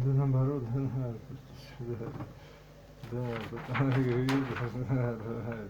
Да наоборот, да надо. Да, да, потому что видишь, надо.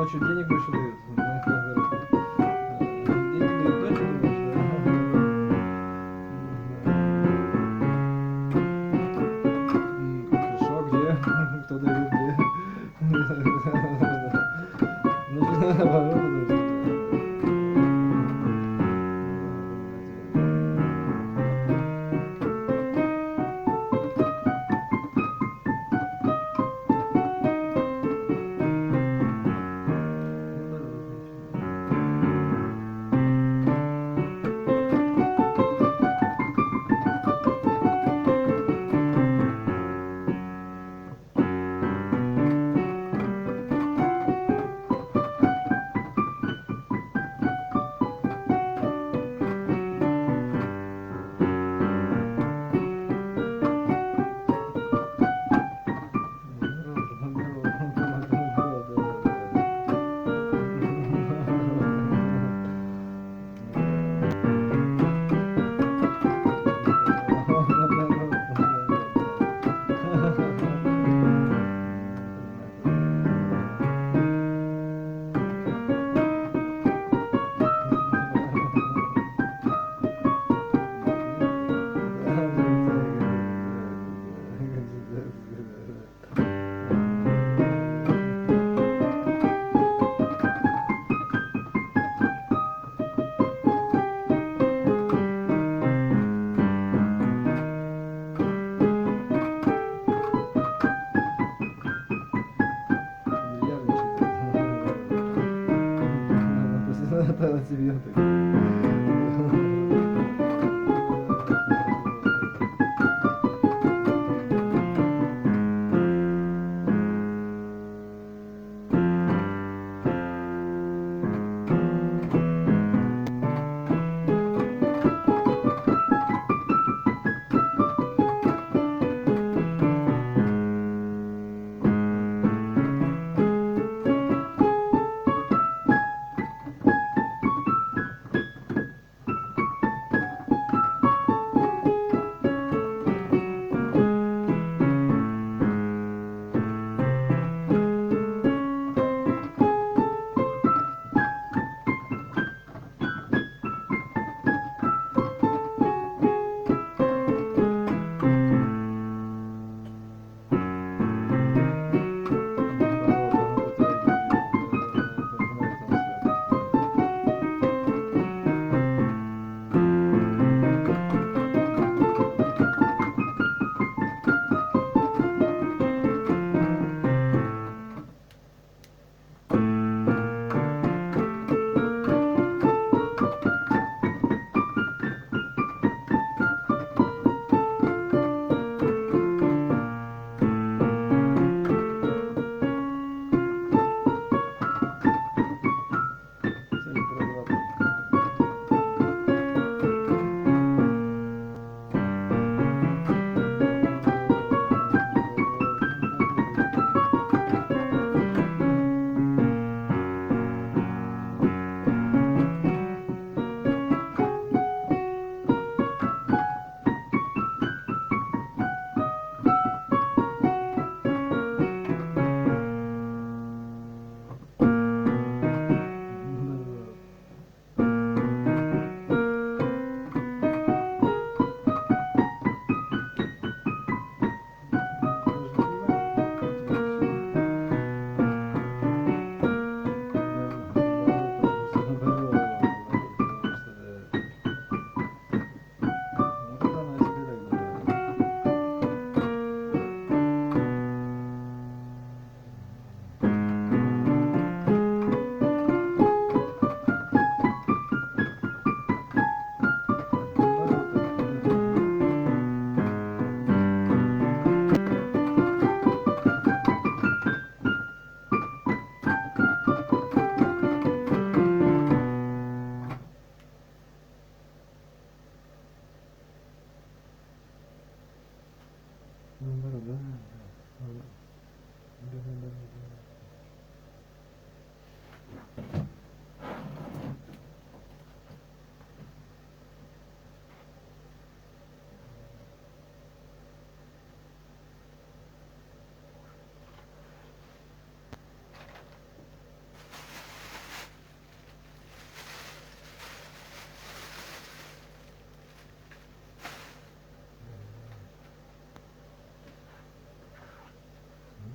ночью денег больше дают. Деньги дают ночью, думаешь, да? Хорошо, где? Кто дает, где? Значит, наоборот,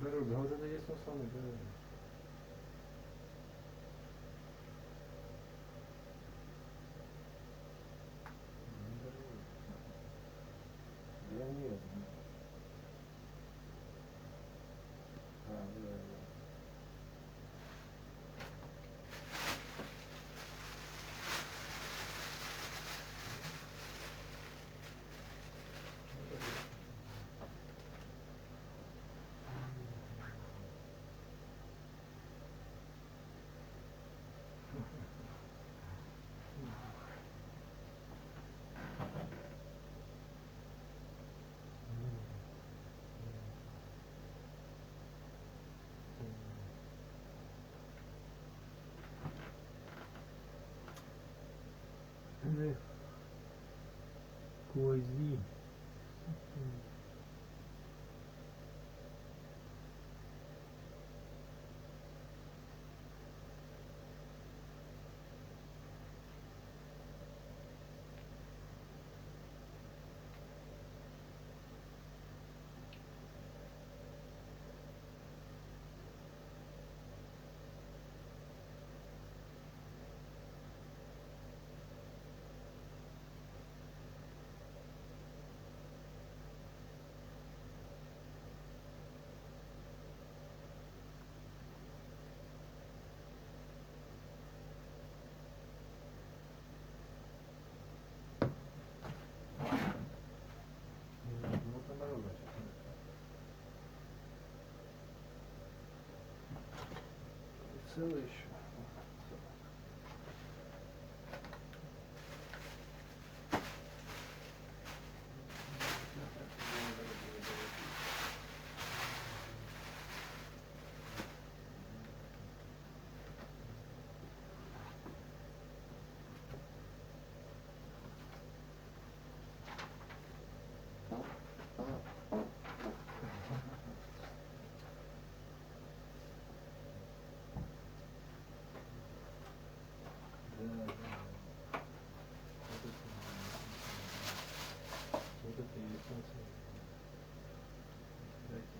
Дорога, а вот это есть он самый, да. Я нет. А, да, да. QIWI. Ну, это дорога. Целый еще. Да, да. Вот это и солнце. Дайте.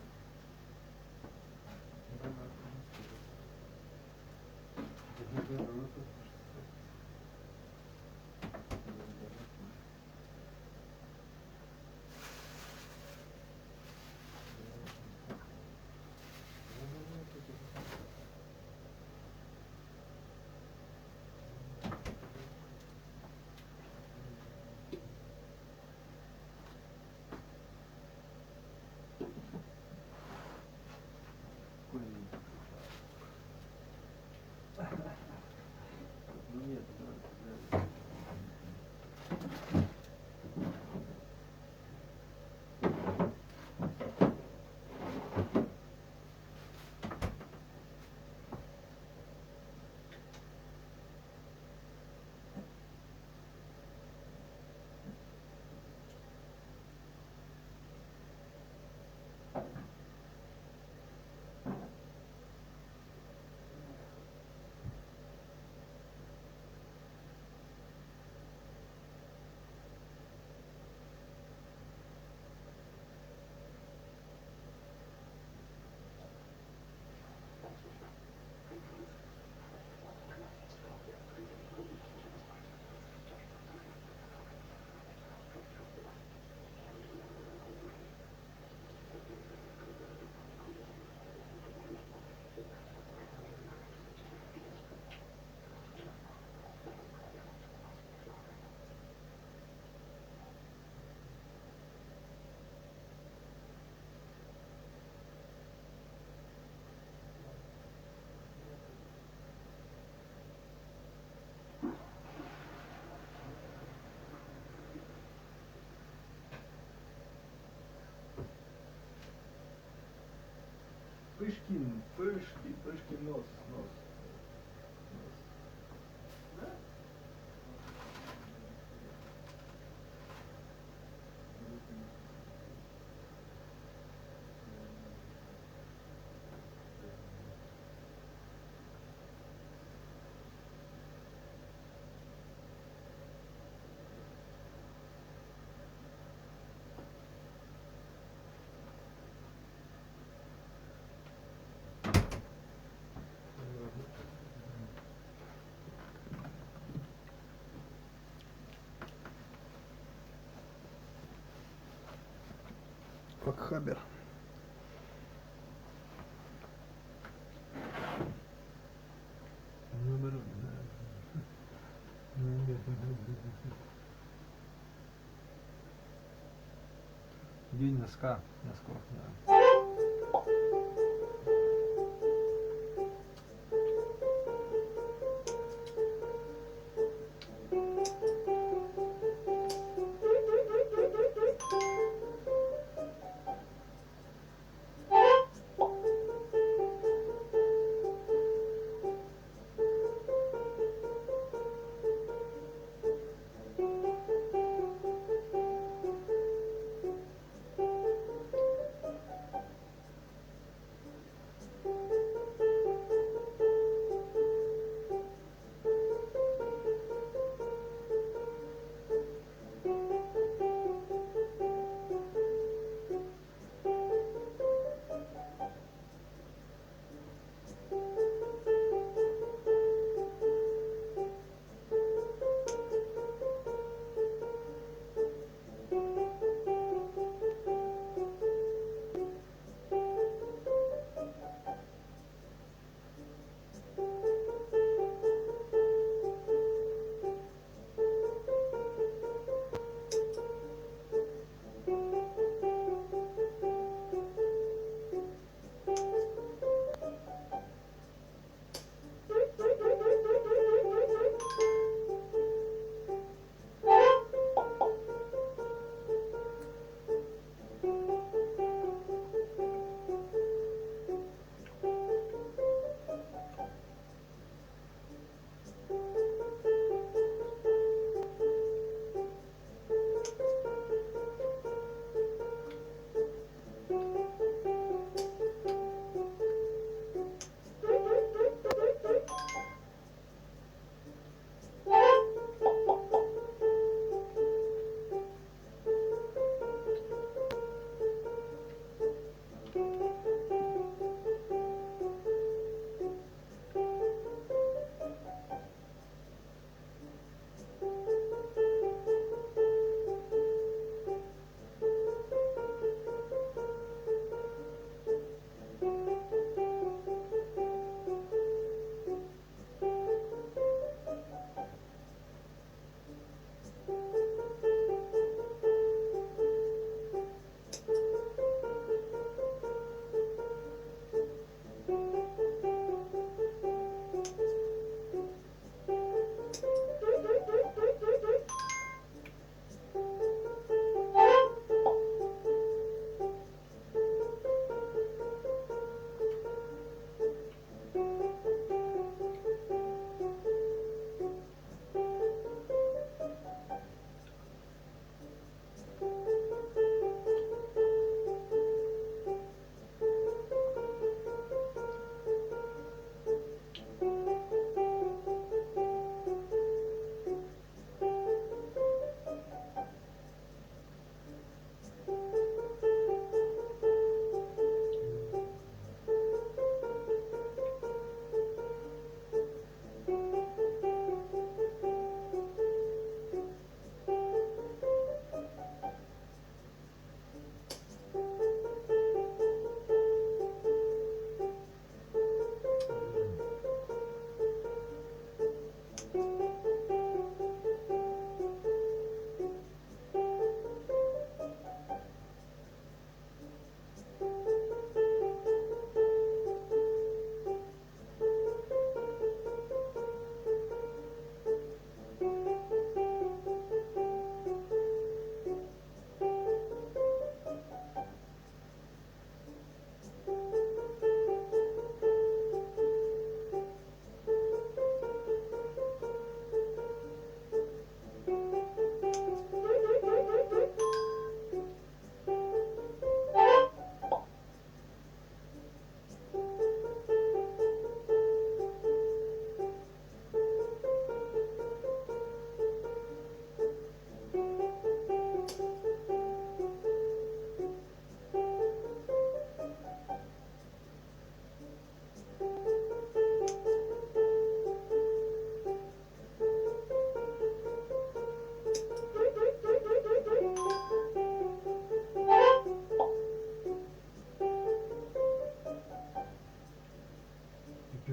Ну нет, да. Пышкин, Пышкин нос. Да? Факхабер. День носка, носков, да.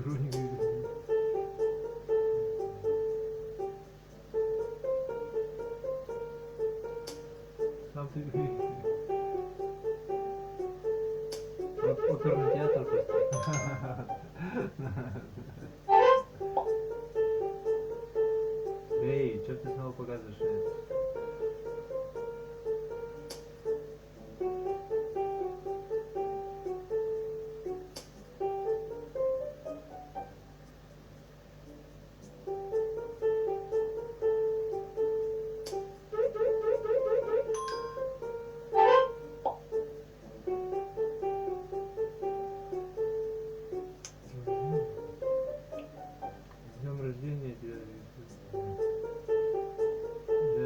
Сам ты оперный театр просто. Эй, что ты снова показываешь? С днем рождения тебя. Да.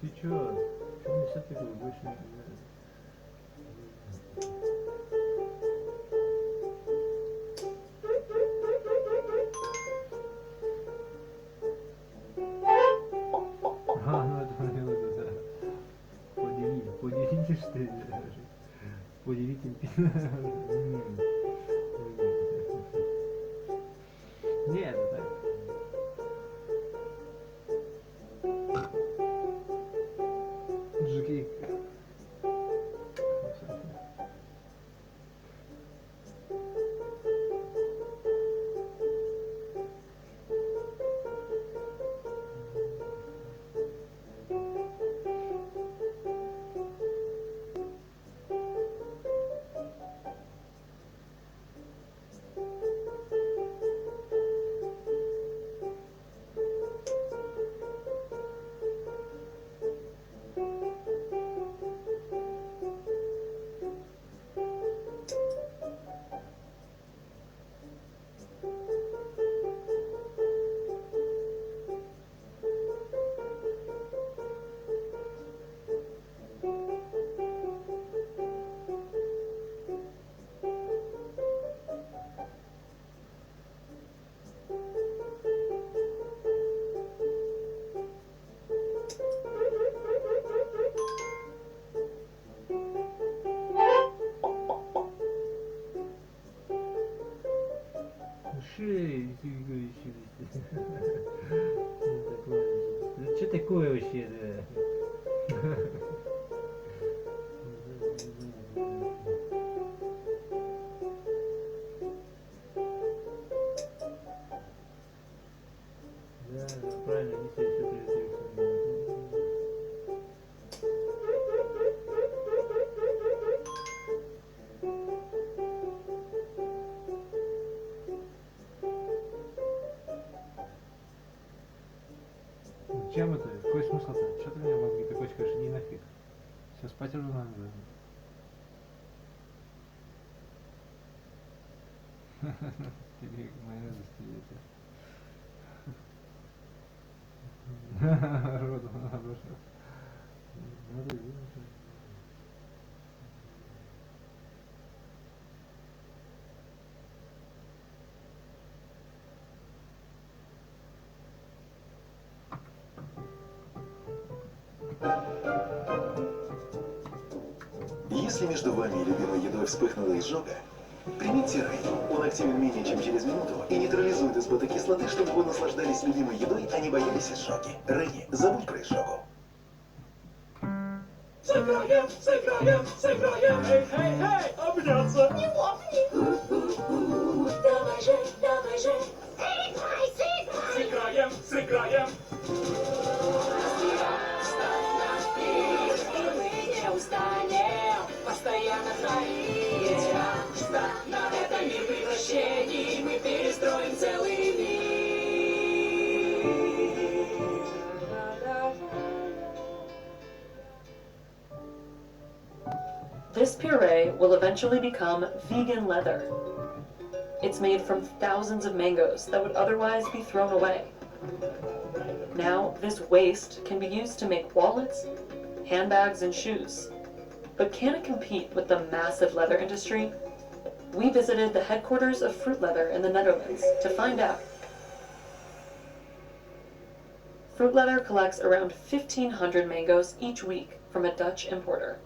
Ты чё? Что несет такое? Больше не знаю. Ну это да. Поделитель, что ли? Поделитель. Нет, это так. Жуки. Что такое вообще? Да, правильно, не все прилетели. Чем это? Какой смысл-то? Что ты меня мозги такой скажешь? Иди нафиг. Все, спать уже надо. Тебе майонез застелить. Роду надо. Надо видеть. Если между вами и любимой едой вспыхнула изжога, примите рей. Он активен менее чем через минуту и нейтрализует избыток кислоты, чтобы вы наслаждались любимой едой, а не боялись изжоги. Рей, забудь про изжогу. Сыграем, сыграем, сыграем, эй, эй, эй, обняться. Не помни. Давай же, сыграй, сыграй. Сыграем, сыграем. Постоянно творить, на этом мир превращений мы перестроим целый мир. This puree will eventually become vegan leather. It's made from thousands of mangoes that would otherwise be thrown away. Now, this waste can be used to make wallets, handbags, and shoes. But can it compete with the massive leather industry? We visited the headquarters of Fruit Leather in the Netherlands to find out. Fruit Leather collects around 1,500 mangoes each week from a Dutch importer.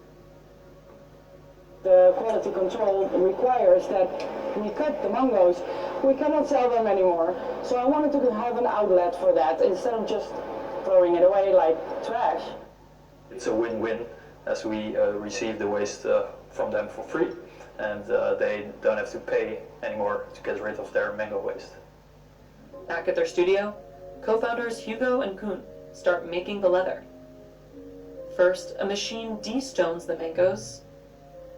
The quality control requires that we cut the mangoes, we cannot sell them anymore. So I wanted to have an outlet for that instead of just throwing it away like trash. It's a win-win as we receive the waste from them for free, and they don't have to pay anymore to get rid of their mango waste. Back at their studio, co-founders Hugo and Koen start making the leather. First, a machine de-stones the mangoes,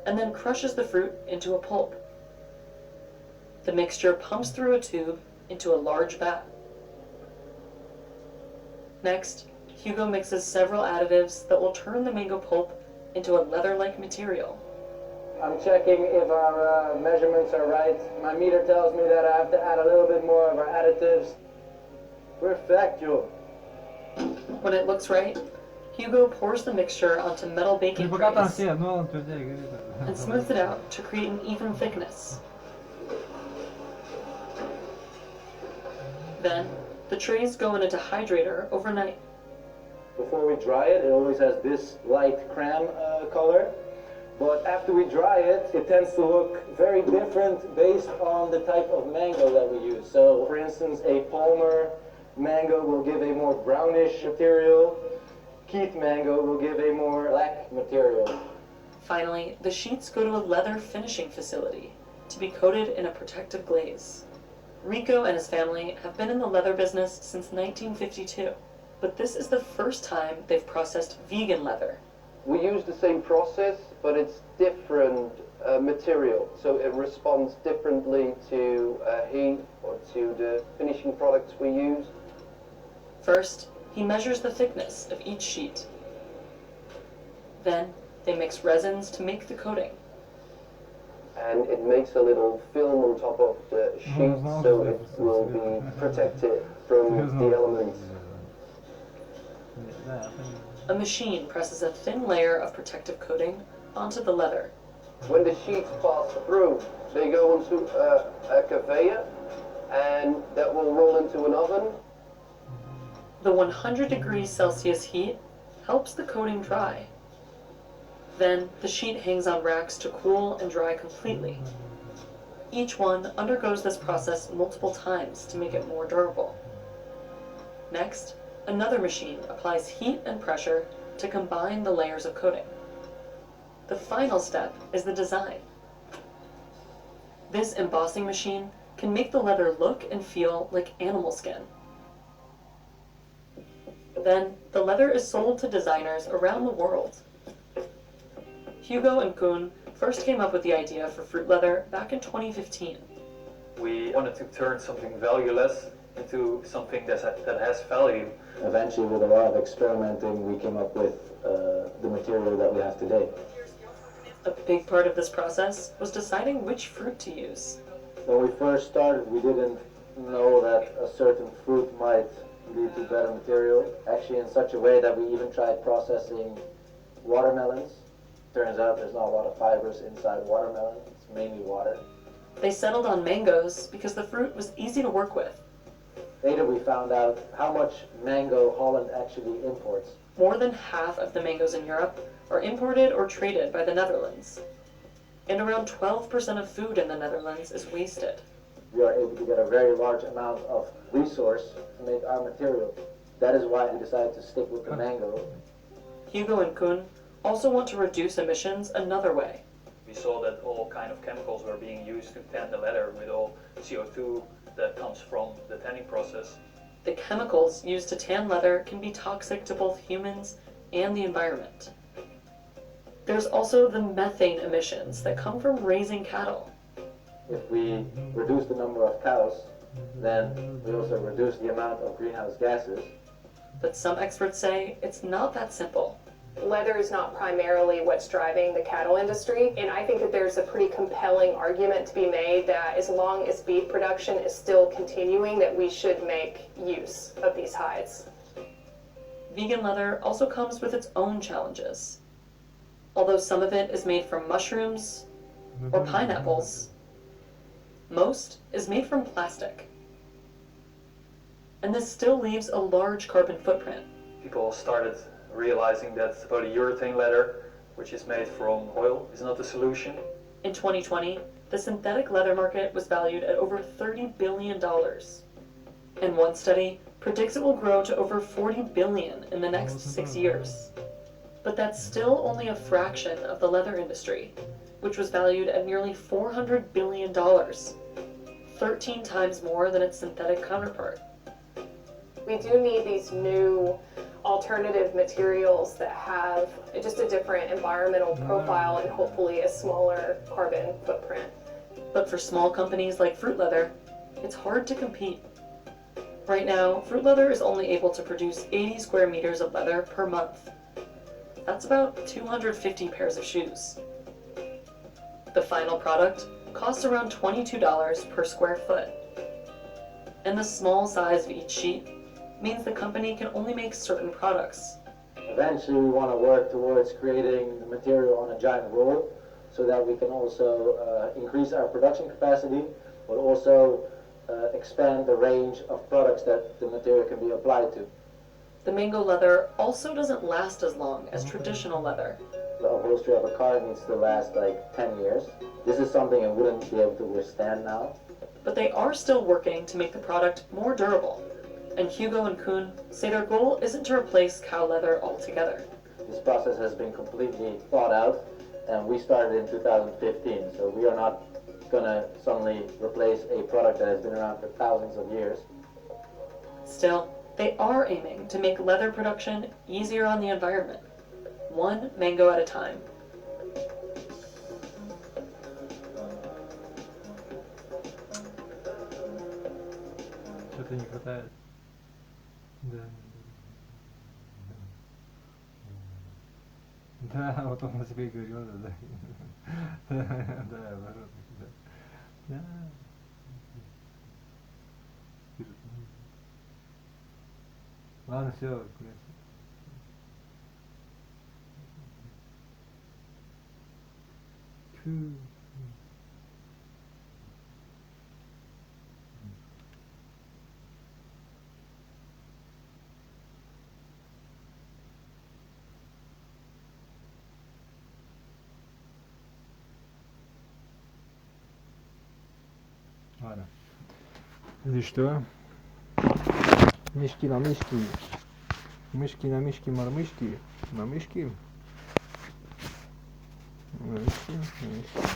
and then crushes the fruit into a pulp. The mixture pumps through a tube into a large vat. Next, Hugo mixes several additives that will turn the mango pulp into a leather-like material. I'm checking if our measurements are right. My meter tells me that I have to add a little bit more of our additives. Perfecto. When it looks right, Hugo pours the mixture onto metal baking Пока там trays все, но он твердее говорит. and smooths it out to create an even thickness. Then, the trays go in a dehydrator overnight. Before we dry it, it always has this light creme color. But after we dry it, it tends to look very different based on the type of mango that we use. So, for instance, a Palmer mango will give a more brownish material. Keith mango will give a more black material. Finally, the sheets go to a leather finishing facility to be coated in a protective glaze. Rico and his family have been in the leather business since 1952, but this is the first time they've processed vegan leather. We use the same process, but it's different material, so it responds differently to heat or to the finishing products we use. First, he measures the thickness of each sheet. Then, they mix resins to make the coating. And it makes a little film on top of the sheet, so it will be protected from the elements. A machine presses a thin layer of protective coating onto the leather. When the sheets pass through, they go onto a conveyor, and that will roll into an oven. The 100 degrees Celsius heat helps the coating dry. Then, the sheet hangs on racks to cool and dry completely. Each one undergoes this process multiple times to make it more durable. Next, another machine applies heat and pressure to combine the layers of coating. The final step is the design. This embossing machine can make the leather look and feel like animal skin. Then, the leather is sold to designers around the world. Hugo and Koen first came up with the idea for Fruit Leather back in 2015. We wanted to turn something valueless into something that has value. Eventually, with a lot of experimenting, we came up with the material that we have today. A big part of this process was deciding which fruit to use. When we first started, we didn't know that a certain fruit might lead to better material. Actually, in such a way that we even tried processing watermelons. Turns out there's not a lot of fibers inside watermelon. It's mainly water. They settled on mangoes because the fruit was easy to work with. Later, we found out how much mango Holland actually imports. More than half of the mangoes in Europe are imported or traded by the Netherlands. And around 12% of food in the Netherlands is wasted. We are able to get a very large amount of resource to make our material. That is why we decided to stick with the mango. Hugo and Koen also want to reduce emissions another way. We saw that all kind of chemicals were being used to tan the leather with all CO2 that comes from the tanning process. The chemicals used to tan leather can be toxic to both humans and the environment. There's also the methane emissions that come from raising cattle. If we reduce the number of cows, then we also reduce the amount of greenhouse gases. But some experts say it's not that simple. Leather is not primarily what's driving the cattle industry, and I think that there's a pretty compelling argument to be made that as long as beef production is still continuing, that we should make use of these hides. Vegan leather also comes with its own challenges. Although some of it is made from mushrooms or pineapples, most is made from plastic. And this still leaves a large carbon footprint. People started realizing that polyurethane leather, which is made from oil, is not the solution. In 2020, the synthetic leather market was valued at over $30 billion. And one study predicts it will grow to over $40 billion in the next 6 years. But that's still only a fraction of the leather industry, which was valued at nearly $400 billion, 13 times more than its synthetic counterpart. We do need these new alternative materials that have just a different environmental profile and hopefully a smaller carbon footprint. But for small companies like Fruit Leather, it's hard to compete. Right now, Fruit Leather is only able to produce 80 square meters of leather per month. That's about 250 pairs of shoes. The final product costs around $22 per square foot. And the small size of each sheet means the company can only make certain products. Eventually we want to work towards creating the material on a giant roll so that we can also increase our production capacity, but also expand the range of products that the material can be applied to. The mango leather also doesn't last as long as traditional leather. The upholstery of a car needs to last like 10 years. This is something it wouldn't be able to withstand now. But they are still working to make the product more durable. And Hugo and Koen say their goal isn't to replace cow leather altogether. This process has been completely thought out, and we started in 2015, so we are not going to suddenly replace a product that has been around for thousands of years. Still, they are aiming to make leather production easier on the environment, one mango at a time. Что-то не хватает. Да. Да, вот он тебе и говорил, да. Да, ворот, да. Да. Ладно, все, Ладно. И что? Мишки на мишки. Мышки на мишки, мормышки. На мышки. Мышки, мышки.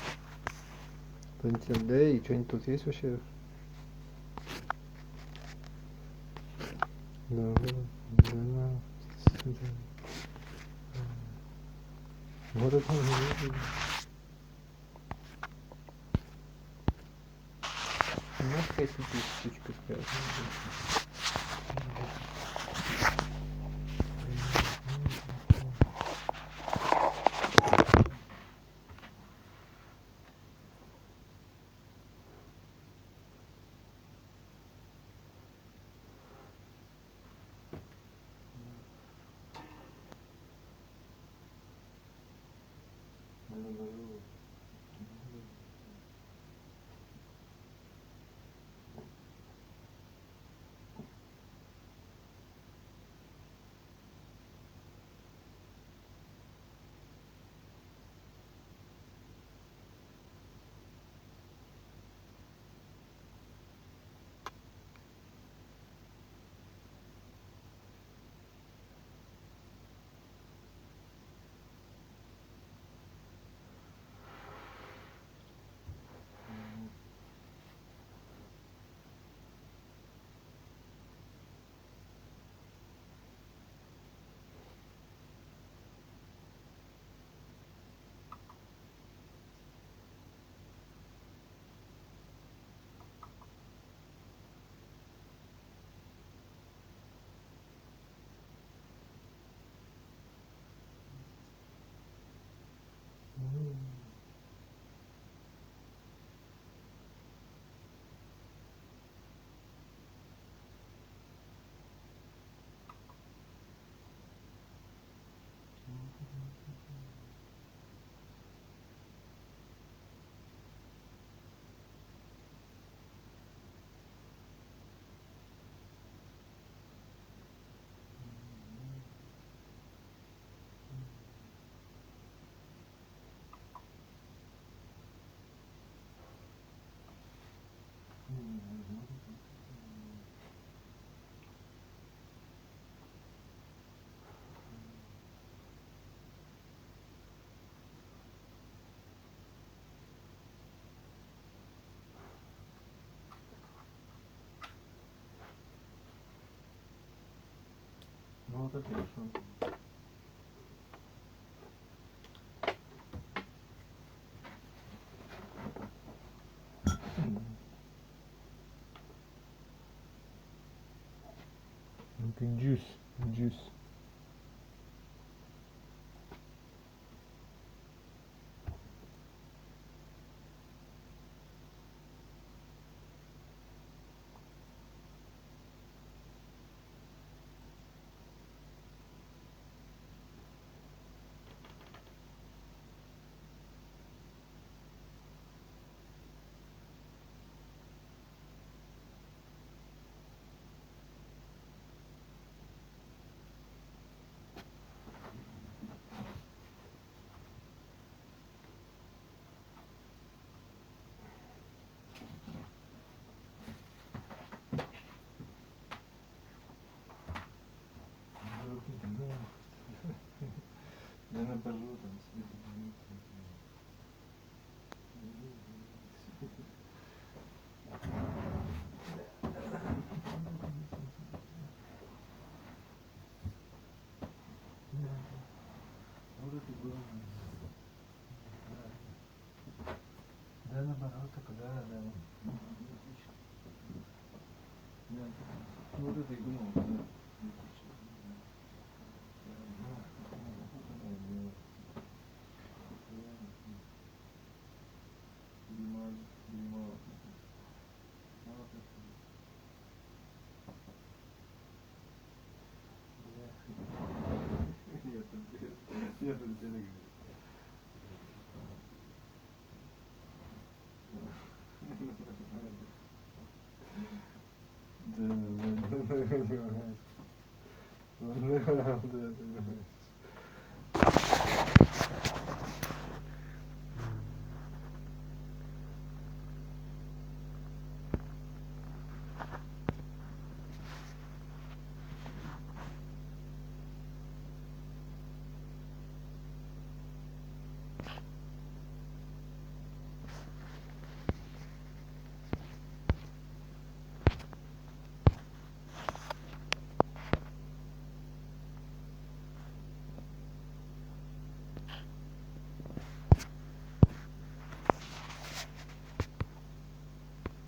Что-нибудь, да, и что-нибудь тут есть вообще? Да, да. Вот это уже. Какая тут есть штучка какая-то. Вот это хорошо. Juice. Я напожу там себе. Вот это было. Да, наоборот, только да. Отлично. Да. Ну, вот это и думал, да. Нет, это тебе говорит. Да.